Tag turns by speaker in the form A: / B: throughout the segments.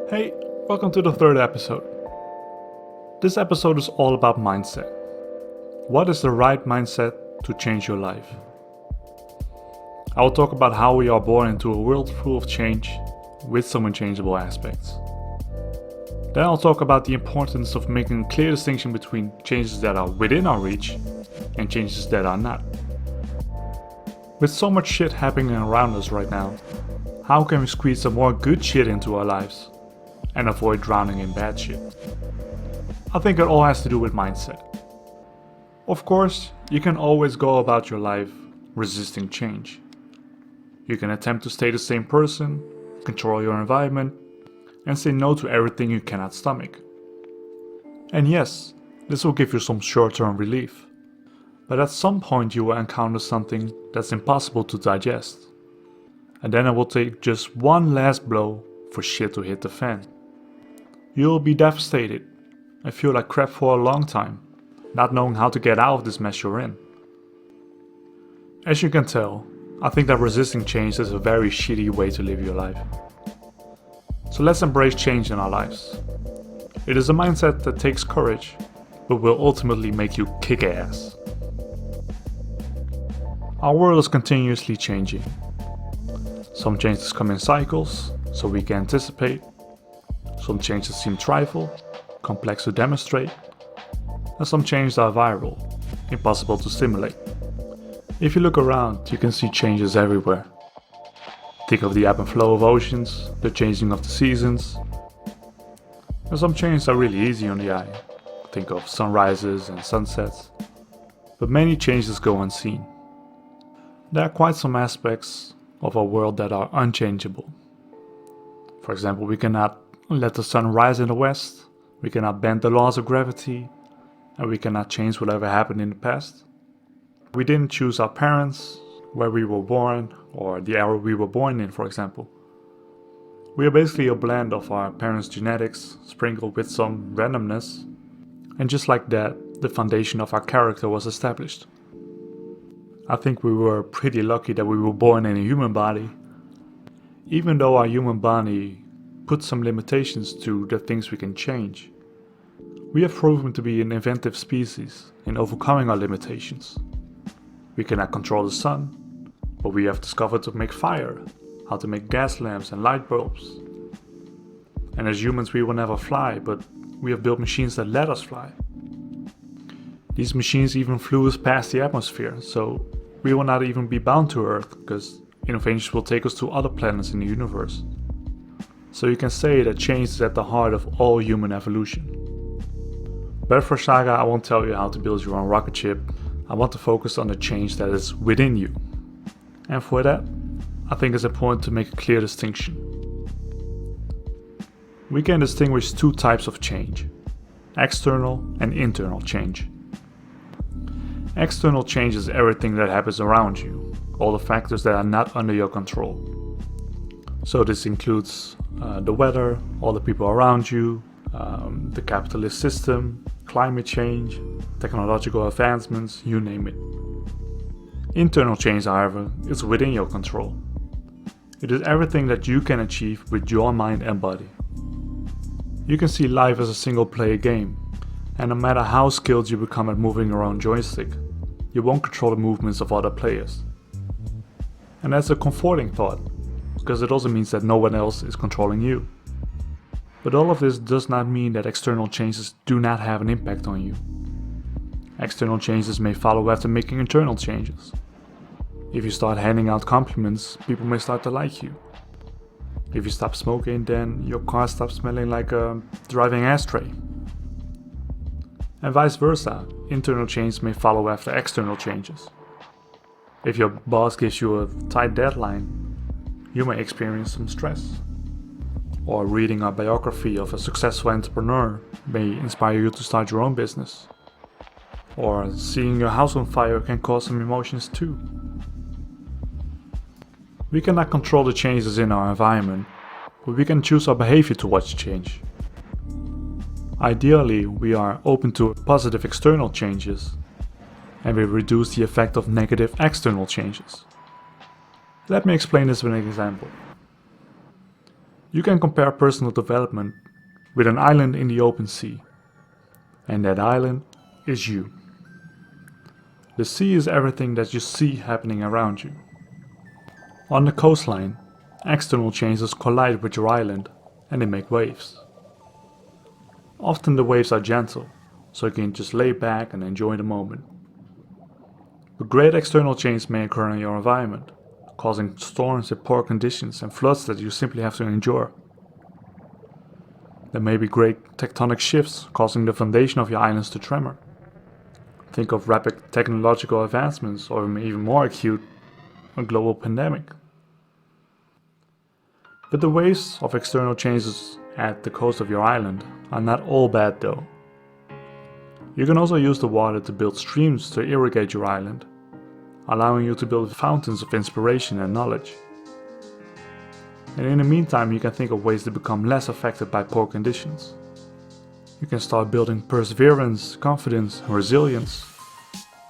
A: Hey, welcome to the third episode. This episode is all about mindset. What is the right mindset to change your life? I will talk about how we are born into a world full of change with some unchangeable aspects. Then I'll talk about the importance of making a clear distinction between changes that are within our reach and changes that are not. With so much shit happening around us right now, how can we squeeze some more good shit into our lives and avoid drowning in bad shit? I think it all has to do with mindset. Of course, you can always go about your life resisting change. You can attempt to stay the same person, control your environment, and say no to everything you cannot stomach. And yes, this will give you some short-term relief. But at some point you will encounter something that's impossible to digest. And then it will take just one last blow for shit to hit the fan. You'll be devastated and feel like crap for a long time, not knowing how to get out of this mess you're in. As you can tell, I think that resisting change is a very shitty way to live your life. So let's embrace change in our lives. It is a mindset that takes courage, but will ultimately make you kick ass. Our world is continuously changing. Some changes come in cycles, so we can anticipate. Some changes seem trifle, complex to demonstrate, and some changes are viral, impossible to simulate. If you look around, you can see changes everywhere. Think of the ebb and flow of oceans, the changing of the seasons. And some changes are really easy on the eye. Think of sunrises and sunsets. But many changes go unseen. There are quite some aspects of our world that are unchangeable. For example, we cannot let the sun rise in the west, we cannot bend the laws of gravity, and we cannot change whatever happened in the past. We didn't choose our parents, where we were born, or the era we were born in, for example. We are basically a blend of our parents' genetics, sprinkled with some randomness, and just like that, the foundation of our character was established. I think we were pretty lucky that we were born in a human body. Even though our human body puts some limitations to the things we can change, we have proven to be an inventive species in overcoming our limitations. We cannot control the sun, but we have discovered to make fire, how to make gas lamps and light bulbs. And as humans we will never fly, but we have built machines that let us fly. These machines even flew us past the atmosphere, so we will not even be bound to Earth, because innovations will take us to other planets in the universe. So you can say that change is at the heart of all human evolution. But for Saga, I won't tell you how to build your own rocket ship. I want to focus on the change that is within you. And for that, I think it's important to make a clear distinction. We can distinguish two types of change: external and internal change. External change is everything that happens around you, all the factors that are not under your control. So this includes the weather, all the people around you, the capitalist system, climate change, technological advancements, you name it. Internal change, however, is within your control. It is everything that you can achieve with your mind and body. You can see life as a single player game, and no matter how skilled you become at moving your own joystick, you won't control the movements of other players. And that's a comforting thought, because it also means that no one else is controlling you. But all of this does not mean that external changes do not have an impact on you. External changes may follow after making internal changes. If you start handing out compliments, people may start to like you. If you stop smoking, then your car stops smelling like a driving ashtray. And vice versa, internal change may follow after external changes. If your boss gives you a tight deadline, you may experience some stress. Or reading a biography of a successful entrepreneur may inspire you to start your own business. Or seeing your house on fire can cause some emotions too. We cannot control the changes in our environment, but we can choose our behavior towards change. Ideally, we are open to positive external changes, and we reduce the effect of negative external changes. Let me explain this with an example. You can compare personal development with an island in the open sea. And that island is you. The sea is everything that you see happening around you. On the coastline, external changes collide with your island and they make waves. Often the waves are gentle, so you can just lay back and enjoy the moment. But great external change may occur in your environment, causing storms with poor conditions and floods that you simply have to endure. There may be great tectonic shifts causing the foundation of your islands to tremor. Think of rapid technological advancements or even more acute, a global pandemic. But the waves of external changes at the coast of your island are not all bad though. You can also use the water to build streams to irrigate your island, allowing you to build fountains of inspiration and knowledge. And in the meantime, you can think of ways to become less affected by poor conditions. You can start building perseverance, confidence, and resilience.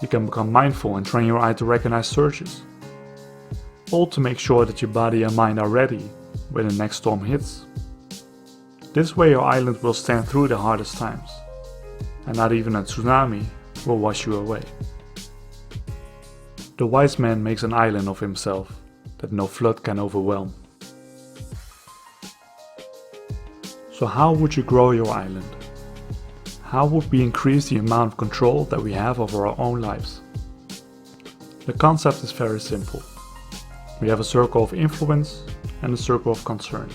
A: You can become mindful and train your eye to recognize surges. All to make sure that your body and mind are ready when the next storm hits. This way your island will stand through the hardest times, and not even a tsunami will wash you away. The wise man makes an island of himself that no flood can overwhelm. So how would you grow your island? How would we increase the amount of control that we have over our own lives? The concept is very simple. We have a circle of influence and a circle of concern.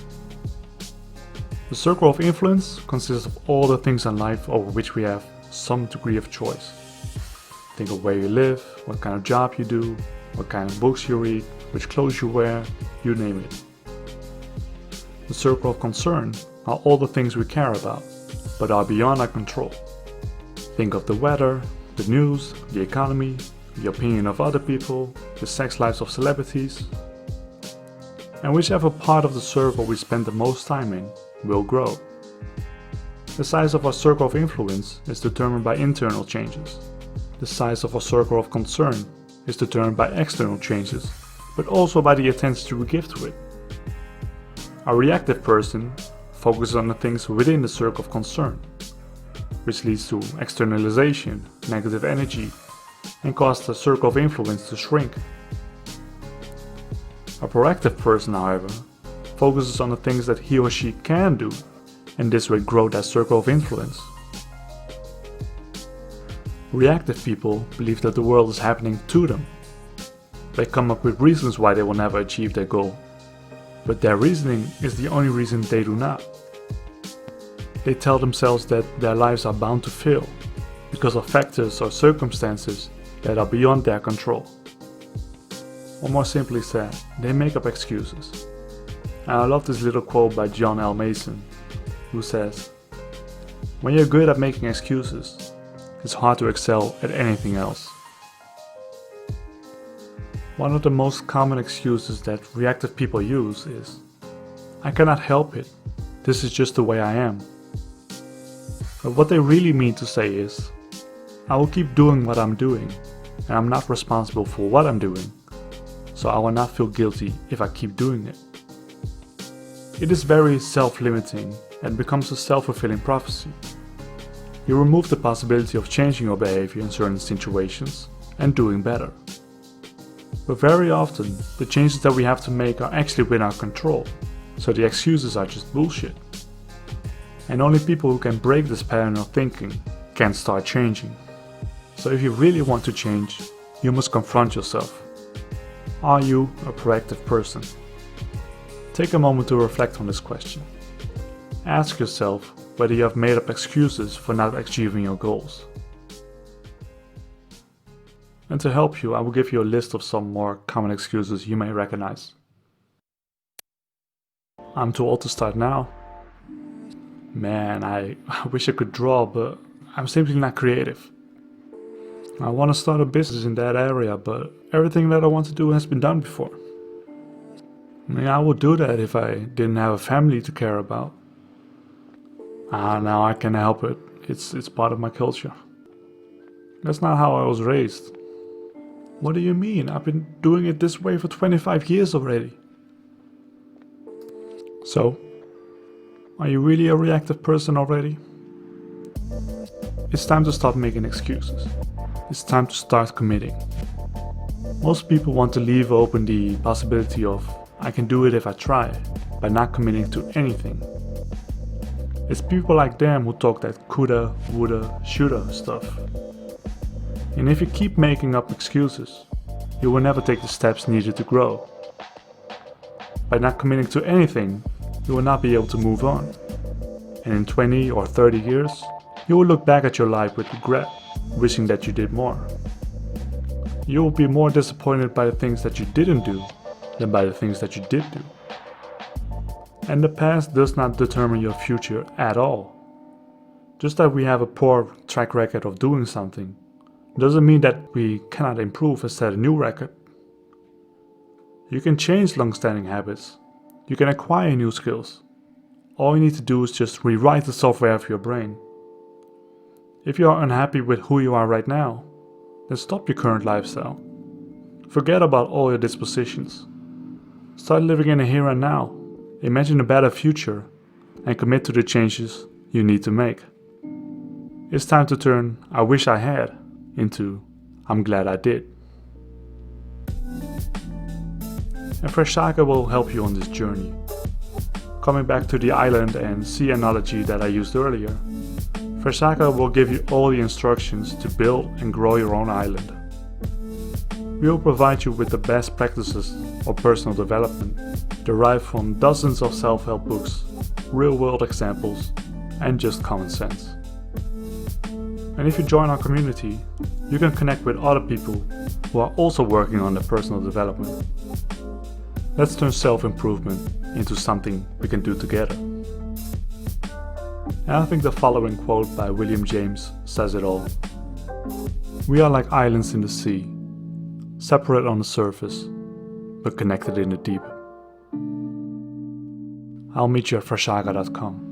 A: The circle of influence consists of all the things in life over which we have some degree of choice. Think of where you live, what kind of job you do, what kind of books you read, which clothes you wear, you name it. The circle of concern are all the things we care about, but are beyond our control. Think of the weather, the news, the economy, the opinion of other people, the sex lives of celebrities. And whichever part of the circle we spend the most time in will grow. The size of our circle of influence is determined by internal changes. The size of our circle of concern is determined by external changes, but also by the attention we give to it. A reactive person focuses on the things within the circle of concern, which leads to externalization, negative energy, and causes the circle of influence to shrink. A proactive person, however, focuses on the things that he or she can do, and this way grow that circle of influence. Reactive people believe that the world is happening to them. They come up with reasons why they will never achieve their goal, but their reasoning is the only reason they do not. They tell themselves that their lives are bound to fail because of factors or circumstances that are beyond their control. Or more simply said, they make up excuses. And I love this little quote by John L. Mason, who says, "When you're good at making excuses, it's hard to excel at anything else." One of the most common excuses that reactive people use is, "I cannot help it, this is just the way I am." But what they really mean to say is, "I will keep doing what I'm doing, and I'm not responsible for what I'm doing, so I will not feel guilty if I keep doing it." It is very self-limiting and becomes a self-fulfilling prophecy. You remove the possibility of changing your behavior in certain situations and doing better. But very often, the changes that we have to make are actually within our control, so the excuses are just bullshit. And only people who can break this pattern of thinking can start changing. So if you really want to change, you must confront yourself. Are you a proactive person? Take a moment to reflect on this question. Ask yourself whether you have made up excuses for not achieving your goals. And to help you, I will give you a list of some more common excuses you may recognize. I'm too old to start now. Man, I wish I could draw, but I'm simply not creative. I want to start a business in that area, but everything that I want to do has been done before. I mean, I would do that if I didn't have a family to care about. Now I can't help it. It's part of my culture. That's not how I was raised. What do you mean? I've been doing it this way for 25 years already. So, Are you really a reactive person already? It's time to stop making excuses. It's time to start committing. Most people want to leave open the possibility of I can do it if I try, by not committing to anything. It's people like them who talk that coulda, woulda, shoulda stuff. And if you keep making up excuses, you will never take the steps needed to grow. By not committing to anything, you will not be able to move on. And in 20 or 30 years, you will look back at your life with regret, wishing that you did more. You will be more disappointed by the things that you didn't do than by the things that you did do. And the past does not determine your future at all. Just that we have a poor track record of doing something doesn't mean that we cannot improve and set a new record. You can change long-standing habits. You can acquire new skills. All you need to do is just rewrite the software of your brain. If you are unhappy with who you are right now, then stop your current lifestyle. Forget about all your dispositions. Start living in the here and now. Imagine a better future and commit to the changes you need to make. It's time to turn I wish I had into I'm glad I did. And Freshaka will help you on this journey. Coming back to the island and sea analogy that I used earlier, Freshaka will give you all the instructions to build and grow your own island. We will provide you with the best practices of personal development derived from dozens of self-help books, real-world examples, and just common sense. And if you join our community, you can connect with other people who are also working on their personal development. Let's turn self-improvement into something we can do together. And I think the following quote by William James says it all. We are like islands in the sea, separate on the surface, but connected in the deep. I'll meet you at freshaka.com.